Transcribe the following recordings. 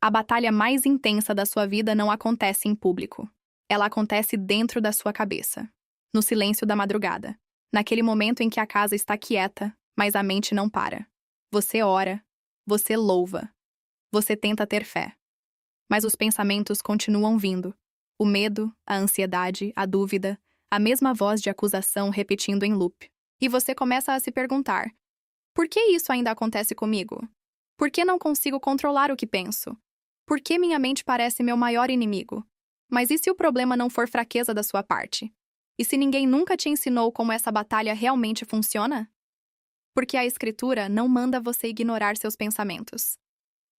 A batalha mais intensa da sua vida não acontece em público. Ela acontece dentro da sua cabeça, no silêncio da madrugada, naquele momento em que a casa está quieta, mas a mente não para. Você ora, você louva, você tenta ter fé. Mas os pensamentos continuam vindo. O medo, a ansiedade, a dúvida, a mesma voz de acusação repetindo em loop. E você começa a se perguntar: por que isso ainda acontece comigo? Por que não consigo controlar o que penso? Por que minha mente parece meu maior inimigo? Mas e se o problema não for fraqueza da sua parte? E se ninguém nunca te ensinou como essa batalha realmente funciona? Porque a Escritura não manda você ignorar seus pensamentos.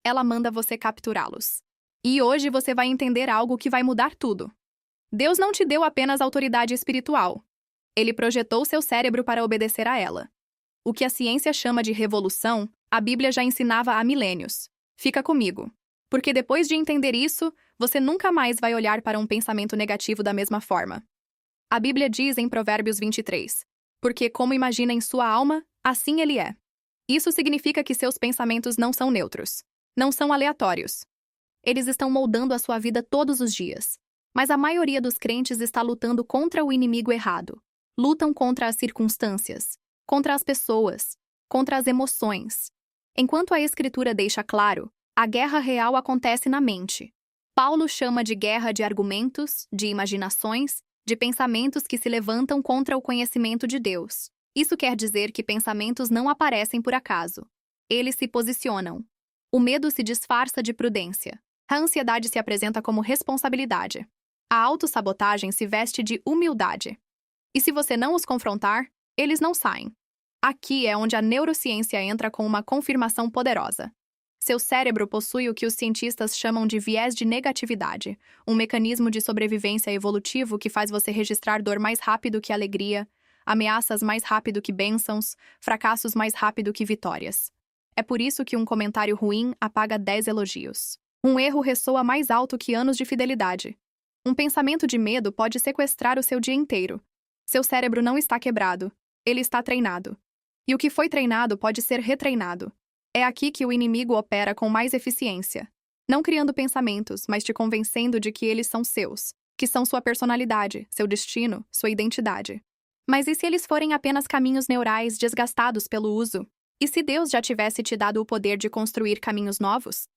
Ela manda você capturá-los. E hoje você vai entender algo que vai mudar tudo. Deus não te deu apenas autoridade espiritual. Ele projetou seu cérebro para obedecer a ela. O que a ciência chama de revolução, a Bíblia já ensinava há milênios. Fica comigo. Porque depois de entender isso, você nunca mais vai olhar para um pensamento negativo da mesma forma. A Bíblia diz em Provérbios 23, porque como imagina em sua alma, assim ele é. Isso significa que seus pensamentos não são neutros. Não são aleatórios. Eles estão moldando a sua vida todos os dias. Mas a maioria dos crentes está lutando contra o inimigo errado. Lutam contra as circunstâncias, contra as pessoas, contra as emoções. Enquanto a Escritura deixa claro, a guerra real acontece na mente. Paulo chama de guerra de argumentos, de imaginações, de pensamentos que se levantam contra o conhecimento de Deus. Isso quer dizer que pensamentos não aparecem por acaso. Eles se posicionam. O medo se disfarça de prudência. A ansiedade se apresenta como responsabilidade. A autossabotagem se veste de humildade. E se você não os confrontar, eles não saem. Aqui é onde a neurociência entra com uma confirmação poderosa. Seu cérebro possui o que os cientistas chamam de viés de negatividade, um mecanismo de sobrevivência evolutivo que faz você registrar dor mais rápido que alegria, ameaças mais rápido que bênçãos, fracassos mais rápido que vitórias. É por isso que um comentário ruim apaga 10 elogios. Um erro ressoa mais alto que anos de fidelidade. Um pensamento de medo pode sequestrar o seu dia inteiro. Seu cérebro não está quebrado, ele está treinado. E o que foi treinado pode ser retreinado. É aqui que o inimigo opera com mais eficiência. Não criando pensamentos, mas te convencendo de que eles são seus, que são sua personalidade, seu destino, sua identidade. Mas e se eles forem apenas caminhos neurais desgastados pelo uso? E se Deus já tivesse te dado o poder de construir caminhos novos?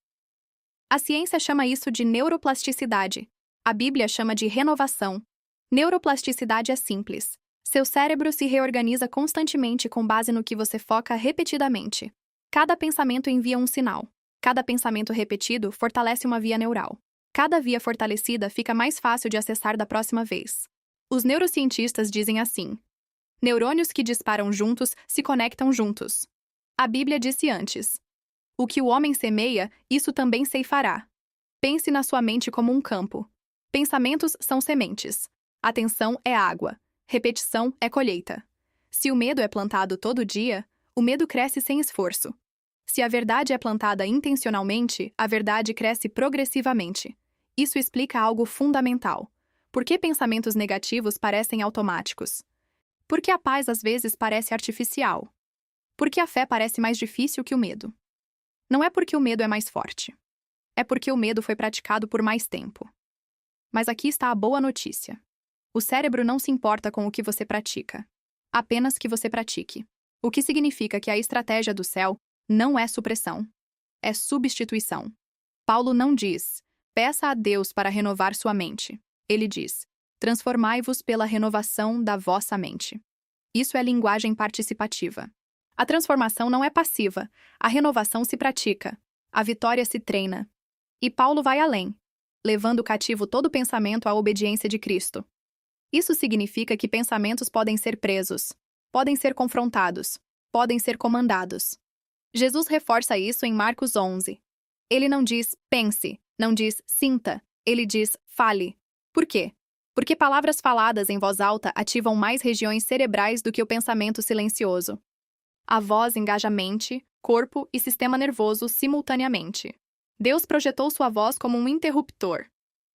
A ciência chama isso de neuroplasticidade. A Bíblia chama de renovação. Neuroplasticidade é simples. Seu cérebro se reorganiza constantemente com base no que você foca repetidamente. Cada pensamento envia um sinal. Cada pensamento repetido fortalece uma via neural. Cada via fortalecida fica mais fácil de acessar da próxima vez. Os neurocientistas dizem assim: neurônios que disparam juntos se conectam juntos. A Bíblia disse antes: o que o homem semeia, isso também ceifará. Pense na sua mente como um campo. Pensamentos são sementes. Atenção é água. Repetição é colheita. Se o medo é plantado todo dia, o medo cresce sem esforço. Se a verdade é plantada intencionalmente, a verdade cresce progressivamente. Isso explica algo fundamental. Por que pensamentos negativos parecem automáticos? Por que a paz às vezes parece artificial? Por que a fé parece mais difícil que o medo? Não é porque o medo é mais forte. É porque o medo foi praticado por mais tempo. Mas aqui está a boa notícia. O cérebro não se importa com o que você pratica. Apenas que você pratique. O que significa que a estratégia do céu não é supressão. É substituição. Paulo não diz: peça a Deus para renovar sua mente. Ele diz: transformai-vos pela renovação da vossa mente. Isso é linguagem participativa. A transformação não é passiva. A renovação se pratica. A vitória se treina. E Paulo vai além, levando cativo todo pensamento à obediência de Cristo. Isso significa que pensamentos podem ser presos, podem ser confrontados, podem ser comandados. Jesus reforça isso em Marcos 11. Ele não diz pense, não diz sinta, ele diz fale. Por quê? Porque palavras faladas em voz alta ativam mais regiões cerebrais do que o pensamento silencioso. A voz engaja mente, corpo e sistema nervoso simultaneamente. Deus projetou sua voz como um interruptor.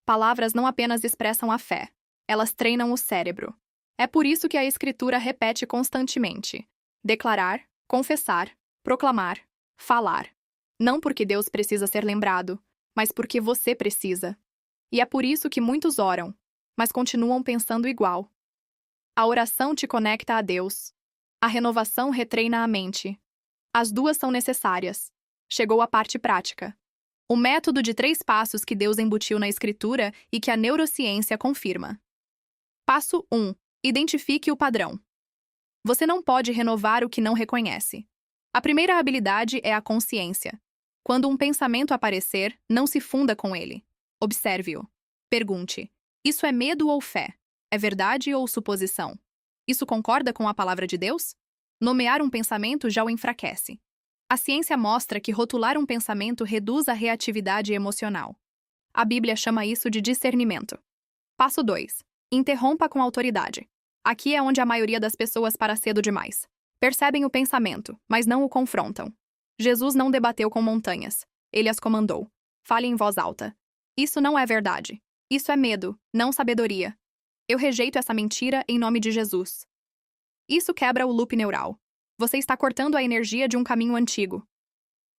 Palavras não apenas expressam a fé, elas treinam o cérebro. É por isso que a Escritura repete constantemente: declarar, confessar, proclamar, falar. Não porque Deus precisa ser lembrado, mas porque você precisa. E é por isso que muitos oram, mas continuam pensando igual. A oração te conecta a Deus. A renovação retreina a mente. As duas são necessárias. Chegou a parte prática. O método de 3 passos que Deus embutiu na Escritura e que a neurociência confirma. Passo 1. Identifique o padrão. Você não pode renovar o que não reconhece. A primeira habilidade é a consciência. Quando um pensamento aparecer, não se funda com ele. Observe-o. Pergunte: isso é medo ou fé? É verdade ou suposição? Isso concorda com a palavra de Deus? Nomear um pensamento já o enfraquece. A ciência mostra que rotular um pensamento reduz a reatividade emocional. A Bíblia chama isso de discernimento. Passo 2. Interrompa com autoridade. Aqui é onde a maioria das pessoas para cedo demais. Percebem o pensamento, mas não o confrontam. Jesus não debateu com montanhas. Ele as comandou. Fale em voz alta. Isso não é verdade. Isso é medo, não sabedoria. Eu rejeito essa mentira em nome de Jesus. Isso quebra o loop neural. Você está cortando a energia de um caminho antigo.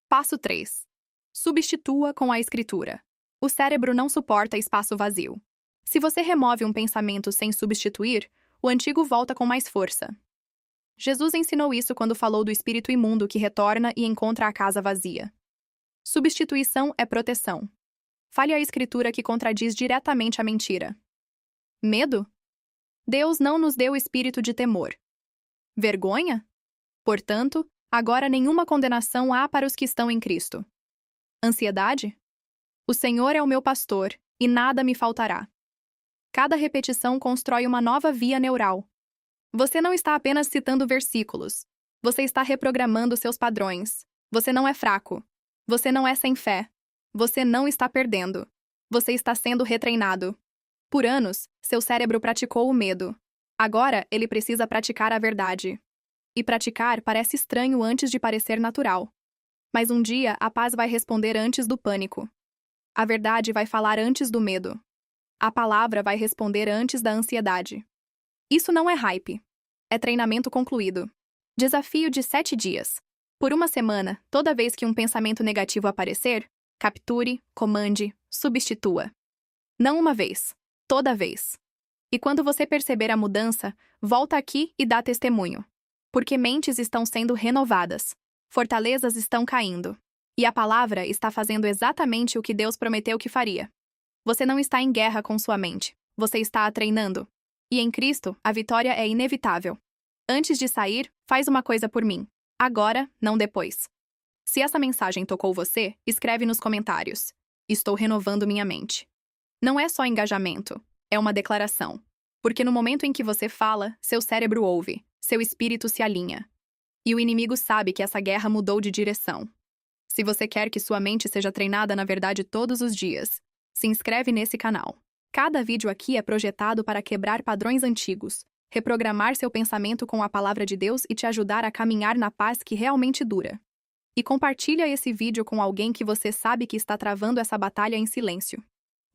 Passo 3. Substitua com a escritura. O cérebro não suporta espaço vazio. Se você remove um pensamento sem substituir, o antigo volta com mais força. Jesus ensinou isso quando falou do espírito imundo que retorna e encontra a casa vazia. Substituição é proteção. Fale a escritura que contradiz diretamente a mentira. Medo? Deus não nos deu espírito de temor. Vergonha? Portanto, agora nenhuma condenação há para os que estão em Cristo. Ansiedade? O Senhor é o meu pastor, e nada me faltará. Cada repetição constrói uma nova via neural. Você não está apenas citando versículos. Você está reprogramando seus padrões. Você não é fraco. Você não é sem fé. Você não está perdendo. Você está sendo retreinado. Por anos, seu cérebro praticou o medo. Agora, ele precisa praticar a verdade. E praticar parece estranho antes de parecer natural. Mas um dia, a paz vai responder antes do pânico. A verdade vai falar antes do medo. A palavra vai responder antes da ansiedade. Isso não é hype. É treinamento concluído. Desafio de 7 dias. Por uma semana, toda vez que um pensamento negativo aparecer, capture, comande, substitua. Não uma vez, toda vez. E quando você perceber a mudança, volta aqui e dá testemunho. Porque mentes estão sendo renovadas. Fortalezas estão caindo. E a palavra está fazendo exatamente o que Deus prometeu que faria. Você não está em guerra com sua mente. Você está a treinando. E em Cristo, a vitória é inevitável. Antes de sair, faz uma coisa por mim. Agora, não depois. Se essa mensagem tocou você, escreve nos comentários. Estou renovando minha mente. Não é só engajamento, é uma declaração. Porque no momento em que você fala, seu cérebro ouve, seu espírito se alinha. E o inimigo sabe que essa guerra mudou de direção. Se você quer que sua mente seja treinada na verdade todos os dias, se inscreve nesse canal. Cada vídeo aqui é projetado para quebrar padrões antigos, reprogramar seu pensamento com a palavra de Deus e te ajudar a caminhar na paz que realmente dura. E compartilha esse vídeo com alguém que você sabe que está travando essa batalha em silêncio.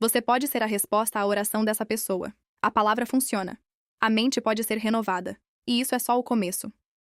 Você pode ser a resposta à oração dessa pessoa. A palavra funciona. A mente pode ser renovada. E isso é só o começo.